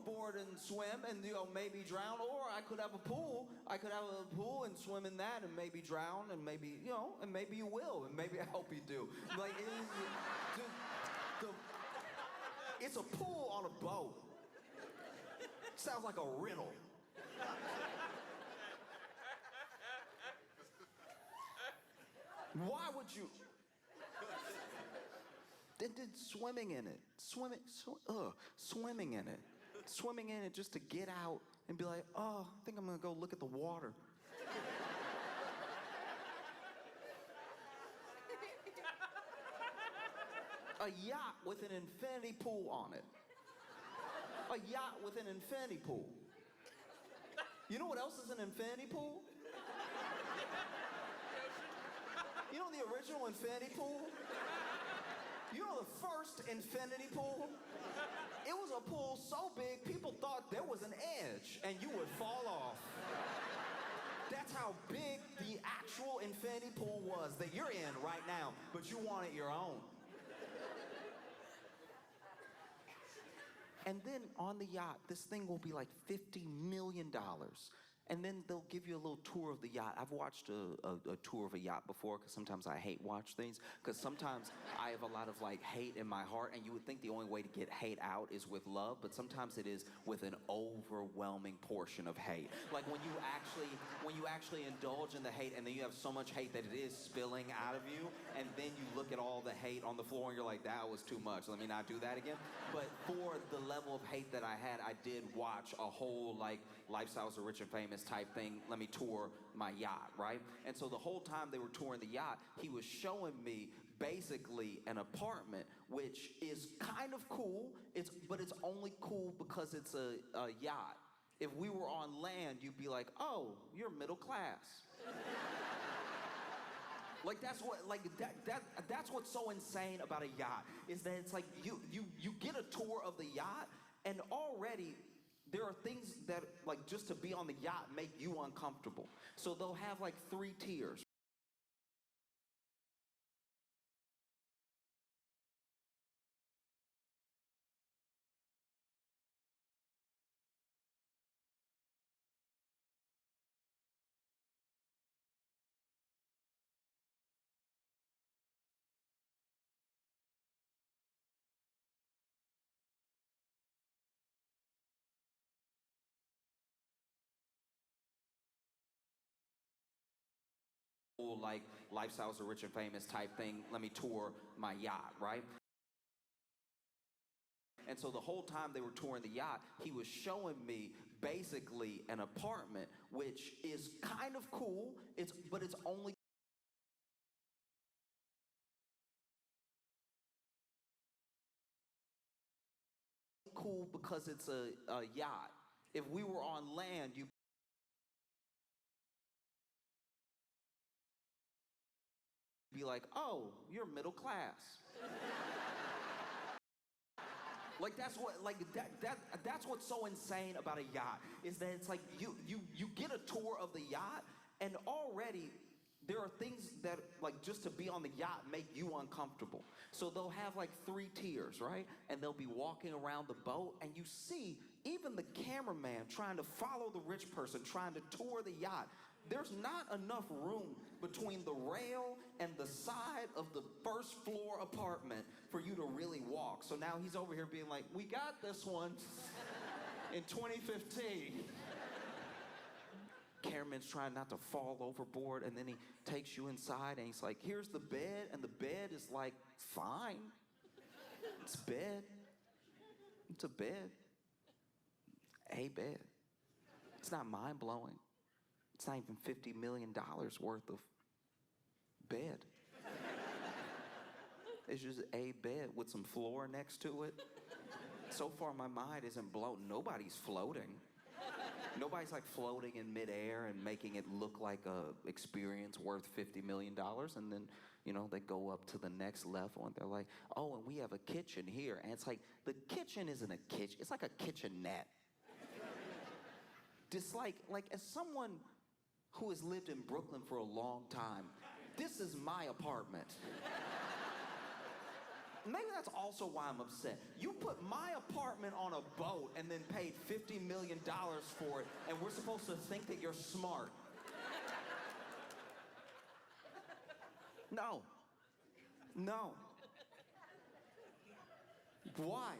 overboard and swim and maybe drown, or I could have a pool. I could have a pool and swim in that and maybe drown and maybe and maybe you will and maybe I hope you do. Like it's a pool on a boat. Sounds like a riddle. Why would you? Then swimming in it, swimming in it, swimming in it just to get out and be like, oh, I think I'm gonna go look at the water. A yacht with an infinity pool on it. A yacht with an infinity pool. You know what else is an infinity pool? You know the original infinity pool? You know the first infinity pool? It was a pool so big, people thought there was an edge and you would fall off. That's how big the actual infinity pool was that you're in right now, but you wanted your own. And then on the yacht, this thing will be like $50 million. And then they'll give you a little tour of the yacht. I've watched a tour of a yacht before, because sometimes I hate watch things, because sometimes I have a lot of hate in my heart, and you would think the only way to get hate out is with love, but sometimes it is with an overwhelming portion of hate. Like when you actually indulge in the hate, and then you have so much hate that it is spilling out of you, and then you look at all the hate on the floor and you're like, that was too much, let me not do that again. But for the level of hate that I had, I did watch a whole Lifestyles of Rich and Famous type thing, let me tour my yacht, right? And so the whole time they were touring the yacht, he was showing me basically an apartment, which is kind of cool, but it's only cool because it's a yacht. If we were on land, you'd be like, oh, you're middle class. That's what's so insane about a yacht, is that it's like you get a tour of the yacht, and already there are things that, just to be on the yacht, make you uncomfortable. So they'll have 3 tiers. Lifestyles of Rich and Famous type thing, let me tour my yacht, right? And so the whole time they were touring the yacht, he was showing me basically an apartment, which is kind of cool, but it's only cool because it's a yacht. If we were on land, you'd be like, oh, you're middle class. That's what's so insane about a yacht, is that it's you get a tour of the yacht, and already there are things that, just to be on the yacht, make you uncomfortable. So they'll have 3 tiers, right? And they'll be walking around the boat, and you see even the cameraman trying to follow the rich person trying to tour the yacht. There's not enough room between the rail and the side of the first floor apartment for you to really walk. So now he's over here being like, we got this one in 2015. Cameraman's trying not to fall overboard, and then he takes you inside and he's like, here's the bed, and the bed is fine. It's a bed. It's a bed. A bed. It's not mind-blowing. It's not even $50 million worth of bed. It's just a bed with some floor next to it. So far my mind isn't blown. Nobody's floating. Nobody's floating in midair and making it look like a experience worth $50 million. And then, they go up to the next level and they're like, oh, and we have a kitchen here. And it's the kitchen isn't a kitchen. It's like a kitchenette. Just as someone who has lived in Brooklyn for a long time, this is my apartment. Maybe that's also why I'm upset. You put my apartment on a boat and then paid $50 million for it, and we're supposed to think that you're smart. No. No. Why?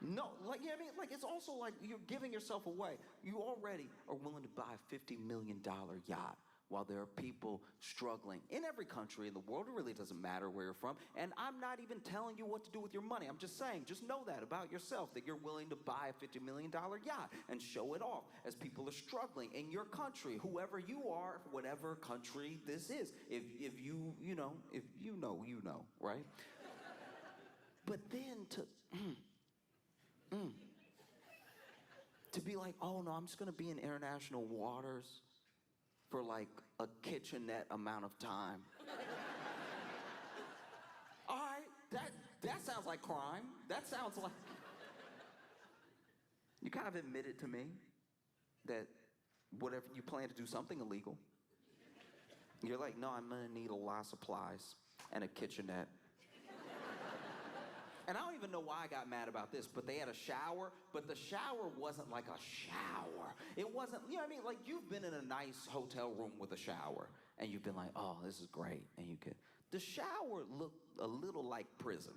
No, like, you know what I mean? Like, it's also like you're giving yourself away. You already are willing to buy a $50 million yacht while there are people struggling in every country in the world. It really doesn't matter where you're from. And I'm not even telling you what to do with your money. I'm just saying, just know that about yourself, that you're willing to buy a $50 million yacht and show it off as people are struggling in your country, whoever you are, whatever country this is. If you know, right? But then to be like, oh no, I'm just gonna be in international waters for like a kitchenette amount of time. All right, that sounds like crime. That sounds like... You kind of admitted to me that whatever you plan to do something illegal. You're like, no, I'm gonna need a lot of supplies and a kitchenette. And I don't even know why I got mad about this, but they had a shower, but the shower wasn't like a shower. It wasn't, you know what I mean? Like, you've been in a nice hotel room with a shower, and you've been like, oh, this is great, and you could... The shower looked a little like prison.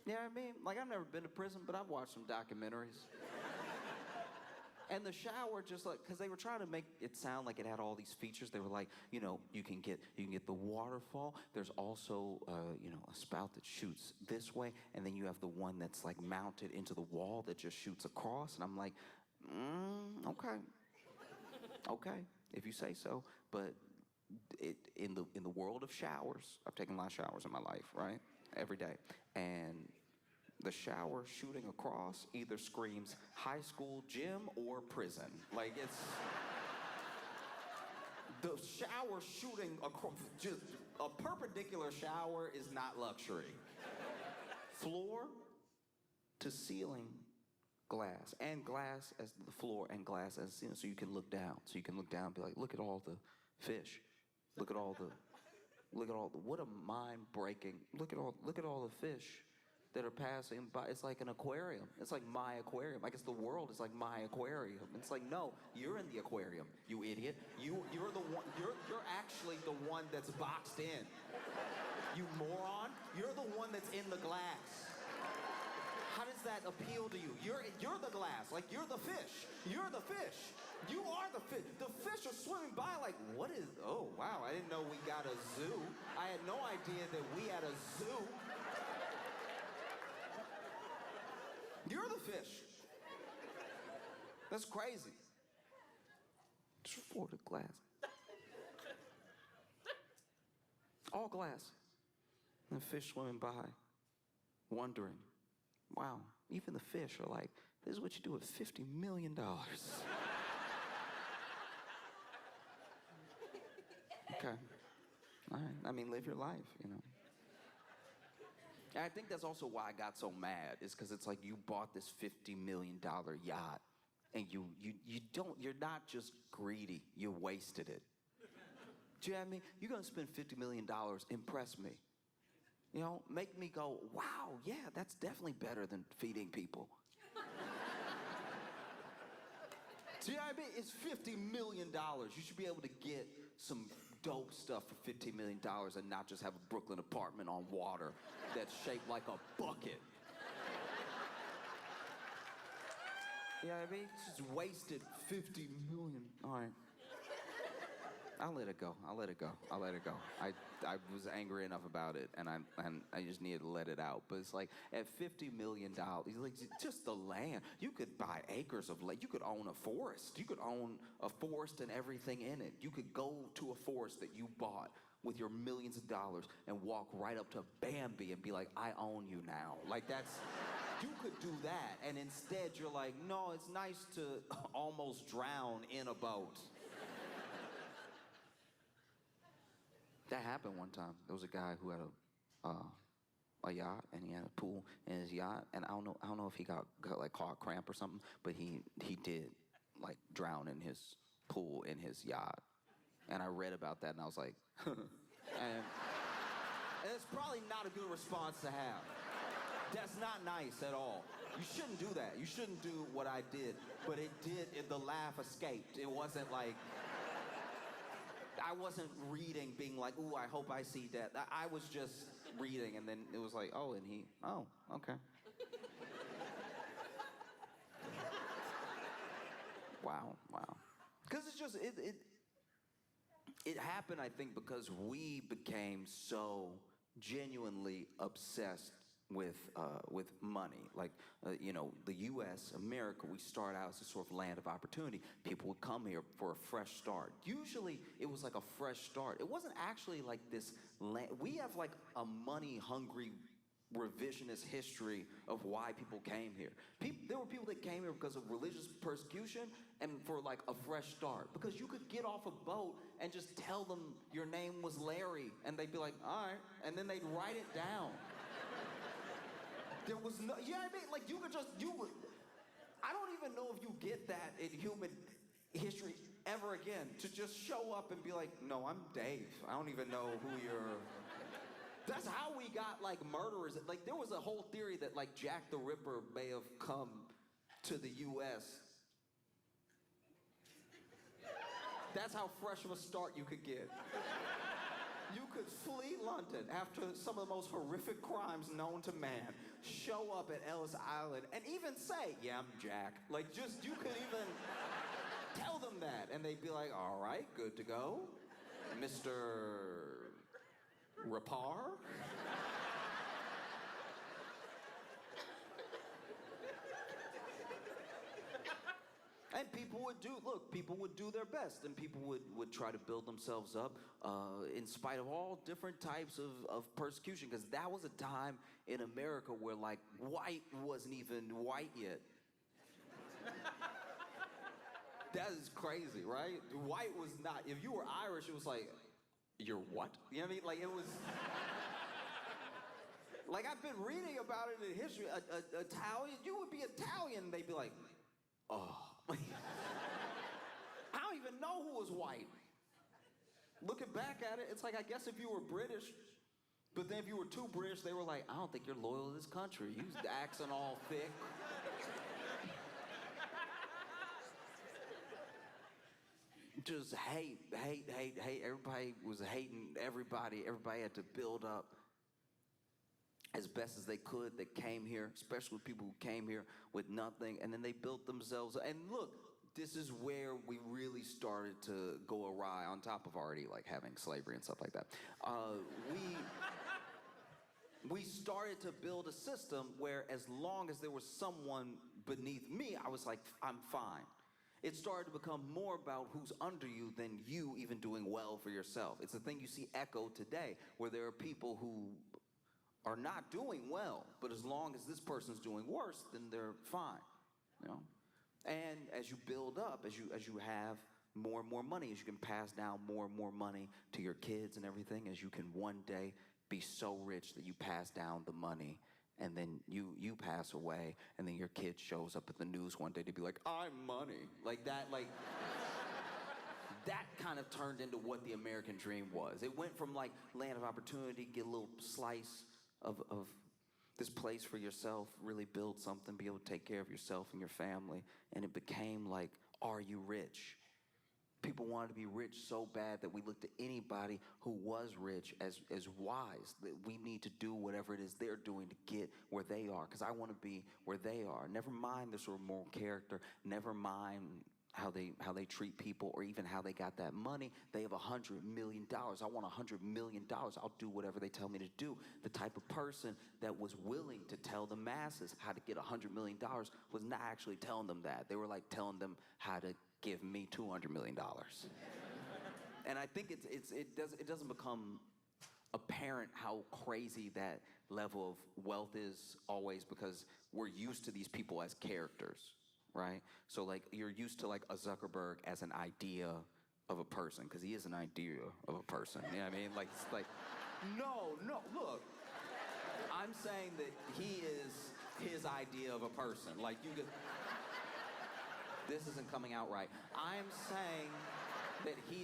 You know what I mean? Like, I've never been to prison, but I've watched some documentaries. And the shower just like, because they were trying to make it sound like it had all these features. They were like, you know, you can get the waterfall. There's also, a spout that shoots this way. And then you have the one that's like mounted into the wall that just shoots across. And I'm like, okay. Okay, if you say so. But in the world of showers, I've taken a lot of showers in my life, right? Every day. And the shower shooting across either screams high school gym or prison. Like, it's... The shower shooting across... Just a perpendicular shower is not luxury. Floor to ceiling glass. And glass as the floor and glass as the ceiling. So you can look down. So you can look down and be like, look at all the fish. Look at all the... What a mind-breaking... Look at all the fish that are passing by. It's like an aquarium. It's like my aquarium. I guess the world is like my aquarium. It's like, no, you're in the aquarium, you idiot. You're the one. You're actually the one that's boxed in. You moron. You're the one that's in the glass. How does that appeal to you? You're the glass. Like, you're the fish. You're the fish. You are the fish. The fish are swimming by like, what is... Oh, wow, I didn't know we got a zoo. I had no idea that we had a zoo. You're the fish. That's crazy. Just for the glass. All glass. And the fish swimming by, wondering, wow, even the fish are like, this is what you do with $50 million. Okay. All right. I mean, live your life, you know. And I think that's also why I got so mad, is because it's like you bought this $50 million yacht and you're not just greedy, you wasted it. Do you know what I mean? You're gonna spend $50 million, impress me. You know, make me go, wow, yeah, that's definitely better than feeding people. Do you know what I mean? It's $50 million. You should be able to get some dope stuff for $15 million and not just have a Brooklyn apartment on water that's shaped like a bucket. You know what I mean? It's just wasted $50 million. All right. I'll let it go. I'll let it go. I'll let it go. I was angry enough about it, and I just needed to let it out. But it's like, at $50 million, like, just the land. You could buy acres of land. You could own a forest. You could own a forest and everything in it. You could go to a forest that you bought with your millions of dollars and walk right up to Bambi and be like, I own you now. Like, that's... You could do that, and instead you're like, no, it's nice to almost drown in a boat. That happened one time. There was a guy who had a yacht, and he had a pool in his yacht, and I don't know if he got like caught cramp or something, but he did like drown in his pool in his yacht. And I read about that and I was like, and it's probably not a good response to have. That's not nice at all. You shouldn't do that. You shouldn't do what I did. But the laugh escaped. It wasn't like, I wasn't reading being like, ooh, I hope I see death. I was just reading and then it was like, oh, okay. Wow. Because it's just, it happened, I think, because we became so genuinely obsessed with money. Like, the U.S., America, we start out as a sort of land of opportunity. People would come here for a fresh start. Usually, it was like a fresh start. It wasn't actually like this land. We have like a money-hungry revisionist history of why people came here. There were people that came here because of religious persecution and for like a fresh start. Because you could get off a boat and just tell them your name was Larry and they'd be like, all right, and then they'd write it down. There was no, you know what I mean? Like I don't even know if you get that in human history ever again, to just show up and be like, no, I'm Dave. I don't even know who you're. That's how we got like murderers. Like there was a whole theory that like Jack the Ripper may have come to the U.S. That's how fresh of a start you could get. You could flee London after some of the most horrific crimes known to man, show up at Ellis Island, and even say, yeah, I'm Jack. Like just, you could even tell them that, and they'd be like, all right, good to go. Mr. Rapar? And people would do their best, and people would try to build themselves up in spite of all different types of persecution, because that was a time in America where like white wasn't even white yet. That is crazy, right? White was not, if you were Irish, it was like, you're what? You know what I mean? Like it was, like I've been reading about it in history, Italian, you would be Italian, they'd be like, oh. I don't even know who was white. Looking back at it, it's like, I guess if you were British, but then if you were too British, they were like, I don't think you're loyal to this country. You accent all thick. Just hate. Everybody was hating everybody. Everybody had to build up as best as they could that came here, especially people who came here with nothing, and then they built themselves. And look, this is where we really started to go awry, on top of already like having slavery and stuff like that. We started to build a system where as long as there was someone beneath me, I was like, I'm fine. It started to become more about who's under you than you even doing well for yourself. It's a thing you see echo today, where there are people who are not doing well, but as long as this person's doing worse, then they're fine, you know? And as you build up, as you have more and more money, as you can pass down more and more money to your kids and everything, as you can one day be so rich that you pass down the money, and then you pass away, and then your kid shows up at the news one day to be like, I'm money. Like that, like, that kind of turned into what the American dream was. It went from like land of opportunity, get a little slice of this place for yourself, really build something, be able to take care of yourself and your family, and it became like, are you rich? People wanted to be rich so bad that we looked at anybody who was rich as wise, that we need to do whatever it is they're doing to get where they are, because I want to be where they are. Never mind their sort of moral character, never mind how they treat people, or even how they got that money. They have $100 million. I want $100 million. I'll do whatever they tell me to do. The type of person that was willing to tell the masses how to get $100 million was not actually telling them that. They were like telling them how to give me $200 million. And I think it doesn't become apparent how crazy that level of wealth is always, because we're used to these people as characters. Right? So like you're used to like a Zuckerberg as an idea of a person, because he is an idea of a person. You know what I mean? Like, it's like, no, look, I'm saying that he is his idea of a person. Like you could, this isn't coming out right. I'm saying that he is